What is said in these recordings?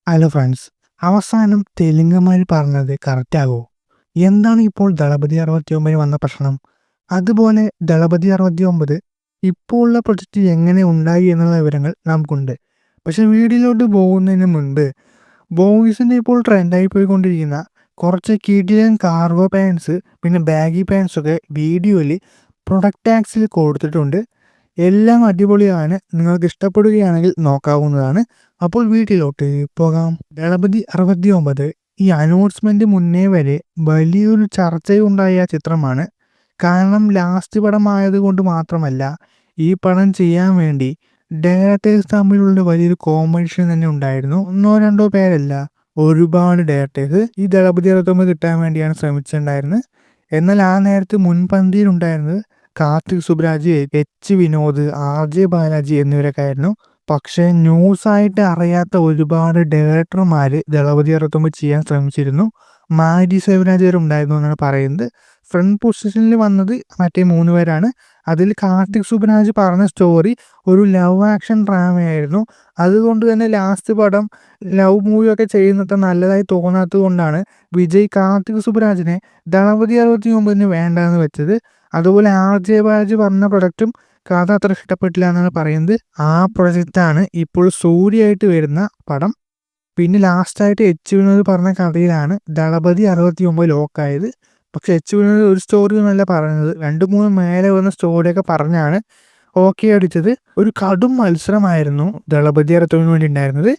Hello friends. അവസാനം തെലുങ്കന്മാർ പറഞ്ഞത് കറക്റ്റാകുമോ? എന്താണ് ഇപ്പോൾ ദളപതി 69 വന്ന പ്രശ്നം? അതുപോലെ ദളപതി 69 ഇപ്പോൾ ഉള്ള പ്രൊജക്റ്റ് എങ്ങനെ ഉണ്ടായി എന്നുള്ള വിവരങ്ങൾ നമുക്കുണ്ട്. പക്ഷെ വീഡിയോയിലോട്ട് പോകുന്നതിന് മുൻപ് ബോയ്സിൻ്റെ ഇപ്പോൾ ട്രെൻഡായി പോയിക്കൊണ്ടിരിക്കുന്ന കുറച്ച് കിടിലൻ കാർഗോ പാൻസ് പിന്നെ ബാഗി പാൻസൊക്കെ വീഡിയോയിൽ പ്രൊഡക്റ്റ് ടാഗ്സിൽ കൊടുത്തിട്ടുണ്ട്. എല്ലാം അടിപൊളിയാണ്. നിങ്ങൾക്ക് ഇഷ്ടപ്പെടുകയാണെങ്കിൽ നോക്കാവുന്നതാണ്. അപ്പോൾ വീട്ടിലോട്ട് പോകാം. ദളപതി 69 ഈ അനൗൺസ്മെന്റ് മുന്നേ വരെ വലിയൊരു ചർച്ചയുണ്ടായ ചിത്രമാണ്. കാരണം ലാസ്റ്റ് പടമായതുകൊണ്ട് മാത്രമല്ല, ഈ പടം ചെയ്യാൻ വേണ്ടി ഡയറക്ടേഴ്സ് തമ്മിലുള്ള വലിയൊരു കോമ്പറ്റീഷൻ തന്നെ ഉണ്ടായിരുന്നു. ഒന്നോ രണ്ടോ പേരല്ല, ഒരുപാട് ഡയറക്ടേഴ്സ് ഈ ദളപതി 69 കിട്ടാൻ വേണ്ടിയാണ് ശ്രമിച്ചിട്ടുണ്ടായിരുന്നത്. എന്നാൽ ആ നേരത്ത് മുൻപന്തിയിലുണ്ടായിരുന്നത് Karthik Subbaraj, H Vinoth, R J Balaji എന്നിവരൊക്കെ ആയിരുന്നു. പക്ഷേ ന്യൂസായിട്ട് അറിയാത്ത ഒരുപാട് ഡയറക്ടർമാർ ദളപതി 69 ചെയ്യാൻ ശ്രമിച്ചിരുന്നു. മാരി സെൽവരാജ് വരെ ഉണ്ടായിരുന്നു എന്നാണ് പറയുന്നത്. ഫ്രണ്ട് പൊസിഷനിൽ വന്നത് മറ്റേ 3 പേരാണ്. അതിൽ കാർത്തിക് സുബ്രാജ് പറഞ്ഞ സ്റ്റോറി ഒരു ലവ് ആക്ഷൻ ഡ്രാമയായിരുന്നു. അതുകൊണ്ട് തന്നെ ലാസ്റ്റ് പടം ലവ് മൂവിയൊക്കെ ചെയ്യുന്നത് നല്ലതായി തോന്നാത്തത് കൊണ്ടാണ് വിജയ് കാർത്തിക് സുബ്രാജിനെ ദളപതി 69 വേണ്ടാന്ന് വെച്ചത്. അതുപോലെ ആർ ജെ ബാലാജി പറഞ്ഞ പ്രൊഡക്റ്റും കഥ അത്ര ഇഷ്ടപ്പെട്ടില്ല എന്നാണ് പറയുന്നത്. ആ പ്രൊജക്റ്റാണ് ഇപ്പോൾ സൂര്യയായിട്ട് വരുന്ന പടം. പിന്നെ ലാസ്റ്റായിട്ട് എച്ച് വിനോദ് പറഞ്ഞ കഥയിലാണ് ദളപതി 69 ലോക്കായത്. പക്ഷെ എച്ച് വിനോദ് ഒരു സ്റ്റോറി എന്നല്ല പറയുന്നത്, 2-3 മേലെ വന്ന സ്റ്റോറിയൊക്കെ പറഞ്ഞാണ് ഓക്കെ അടിച്ചത്. ഒരു കടും മത്സരമായിരുന്നു ദളപതി 69 വേണ്ടി ഉണ്ടായിരുന്നത്.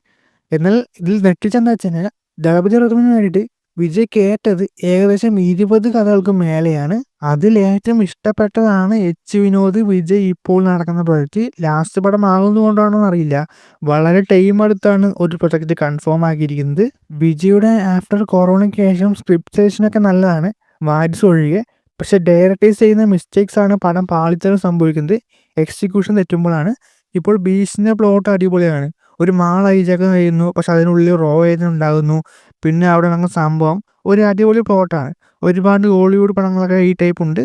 എന്നാൽ ഇതിൽ നെട്ടിച്ചെന്താ വെച്ച് കഴിഞ്ഞാൽ ദളപതി 69 വേണ്ടിയിട്ട് വിജയ് കേട്ടത് ഏകദേശം 20 കഥകൾക്ക് മേലെയാണ്. അതിൽ ഏറ്റവും ഇഷ്ടപ്പെട്ടതാണ് എച്ച് വിനോദ് വിജയ് ഇപ്പോൾ നടക്കുന്ന പ്രൊജക്റ്റ്. ലാസ്റ്റ് പടം ആകുന്നതുകൊണ്ടാണോ അറിയില്ല, വളരെ ടൈം അടുത്താണ് ഒരു പ്രൊജക്റ്റ് കൺഫേം ആക്കിയിരിക്കുന്നത്. വിജയുടെ ആഫ്റ്റർ കൊറോണയ്ക്ക് ശേഷം സ്ക്രിപ്റ്റ് സെഷനൊക്കെ നല്ലതാണ്, വാരിസ് ഒഴികെ. പക്ഷെ ഡയറക്ടേഴ്സ് ചെയ്യുന്ന മിസ്റ്റേക്സ് ആണ് പടം പാളിച്ചകൾ സംഭവിക്കുന്നത്. എക്സിക്യൂഷൻ തെറ്റുമ്പോഴാണ്. ഇപ്പോൾ ബീച്ചിൻ്റെ പ്ലോട്ട് അടിപൊളിയാണ്. ഒരു മാൾ ഹൈജാക്ക് ചെയ്യുന്നു, പക്ഷെ അതിനുള്ളിൽ റോ ഏജൻ ഉണ്ടാകുന്നു. പിന്നെ അവിടെ നടന്ന സംഭവം ഒരു അടിപൊളി പ്ലോട്ടാണ്. ഒരുപാട് ഹോളിവുഡ് പടങ്ങളൊക്കെ ഈ ടൈപ്പ് ഉണ്ട്.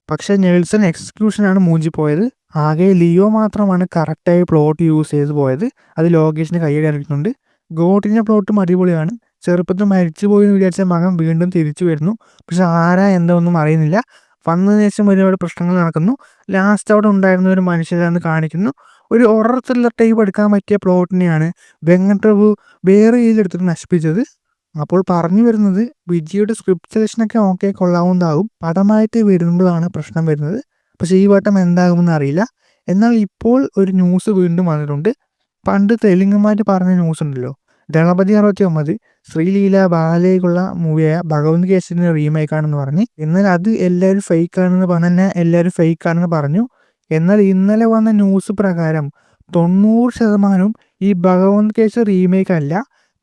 പക്ഷേ നെൽസൺ എക്സിക്യൂഷനാണ് മൂഞ്ചി പോയത്. ആകെ ലിയോ മാത്രമാണ് കറക്റ്റായി പ്ലോട്ട് യൂസ് ചെയ്ത് പോയത്. അത് ലോകേഷിന് കൈയ്യടി ഇറക്കുന്നുണ്ട്. ഗോട്ടിൻ്റെ പ്ലോട്ടും അടിപൊളിയാണ്. ചെറുപ്പത്തിൽ മരിച്ചു പോയി എന്ന് വിചാരിച്ച മകൻ വീണ്ടും തിരിച്ചു വരുന്നു. പക്ഷെ ആരാ എന്താ ഒന്നും അറിയുന്നില്ല. വന്നതിന് ശേഷം ഒരുപാട് പ്രശ്നങ്ങൾ നടക്കുന്നു. ലാസ്റ്റ് അവിടെ ഉണ്ടായിരുന്ന ഒരു മനുഷ്യരാണെന്ന് കാണിക്കുന്നു. ഒരു ഹൊറർ ത്രില്ലർ ടൈപ്പ് എടുക്കാൻ പറ്റിയ പ്ലോട്ടിനെയാണ് വെങ്കട്ടപ്രഭു വേറെ രീതിയിലെടുത്തിട്ട് നശിപ്പിച്ചത്. അപ്പോൾ പറഞ്ഞു വരുന്നത്, വിജയുടെ സ്ക്രിപ്റ്റ് സെലക്ഷനൊക്കെ ഓക്കെ കൊള്ളാവുന്നതാകും, പടമായിട്ട് വരുമ്പോഴാണ് പ്രശ്നം വരുന്നത്. പക്ഷേ ഈ വട്ടം എന്താകുമെന്ന് അറിയില്ല. എന്നാൽ ഇപ്പോൾ ഒരു ന്യൂസ് വീണ്ടും വന്നിട്ടുണ്ട്. പണ്ട് തെലുങ്കന്മാർ പറഞ്ഞ ന്യൂസ് ഉണ്ടല്ലോ, ദളപതി 69 ശ്രീലീല ബാലയ്ക്കുള്ള മൂവിയായ ഭഗവന്ത് കേസരിൻ്റെ റീമേക്കാണെന്ന് പറഞ്ഞ്. എന്നാൽ അത് എല്ലാവരും ഫേക്കാണെന്ന് പറഞ്ഞാൽ എല്ലാവരും ഫേക്കാണെന്ന് പറഞ്ഞു. എന്നാൽ ഇന്നലെ വന്ന ന്യൂസ് പ്രകാരം 90% ഈ ഭഗവന്ത് കേസരി റീമേക്ക് അല്ല,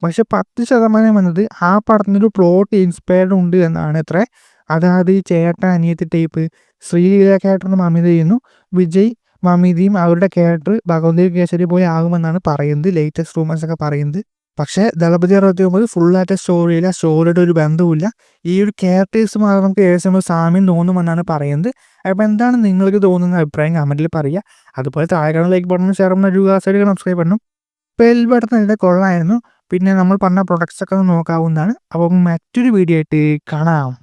പക്ഷെ 10% വന്നത് ആ പടത്തിനൊരു പ്ലോട്ട് ഇൻസ്പയർഡ് ഉണ്ട് എന്നാണ് അത്രേ. അതായത് ഈ ചേട്ടൻ അനിയത്തി ടൈപ്പ് ശ്രീലീല ക്യാരക്ടറിന് മമിത ചെയ്യുന്നു, വിജയ് മമിതയും അവരുടെ ക്യാരക്ടർ ഭഗവന്ത് കേസരി പോലെ ആകുമെന്നാണ് പറയുന്നത്, ലേറ്റസ്റ്റ് റൂമേഴ്സ് ഒക്കെ പറയുന്നത്. പക്ഷേ ദളപതി 69 ഫുള്ളായിട്ട് സ്റ്റോറിയില്ല, സ്റ്റോറിയുടെ ഒരു ബന്ധവുമില്ല. ഈ ഒരു ക്യാരക്ടേഴ്സ് മാത്രം നമുക്ക് ഏകദേശം ഒരു സാമ്യം തോന്നുമെന്നാണ് പറയുന്നത്. അപ്പോൾ എന്താണ് നിങ്ങൾക്ക് തോന്നുന്ന അഭിപ്രായം കമൻറ്റിൽ പറയുക. അതുപോലെ താഴെ കാണുന്ന like button, share button, subscribe button, bell button ഇതിൻ്റെ കൊള്ളായിരുന്നു. പിന്നെ നമ്മൾ പറഞ്ഞ പ്രൊഡക്ട്സ് ഒക്കെ ഒന്ന് നോക്കാവുന്നതാണ്. അപ്പം മറ്റൊരു വീഡിയോ ആയിട്ട് കാണാം.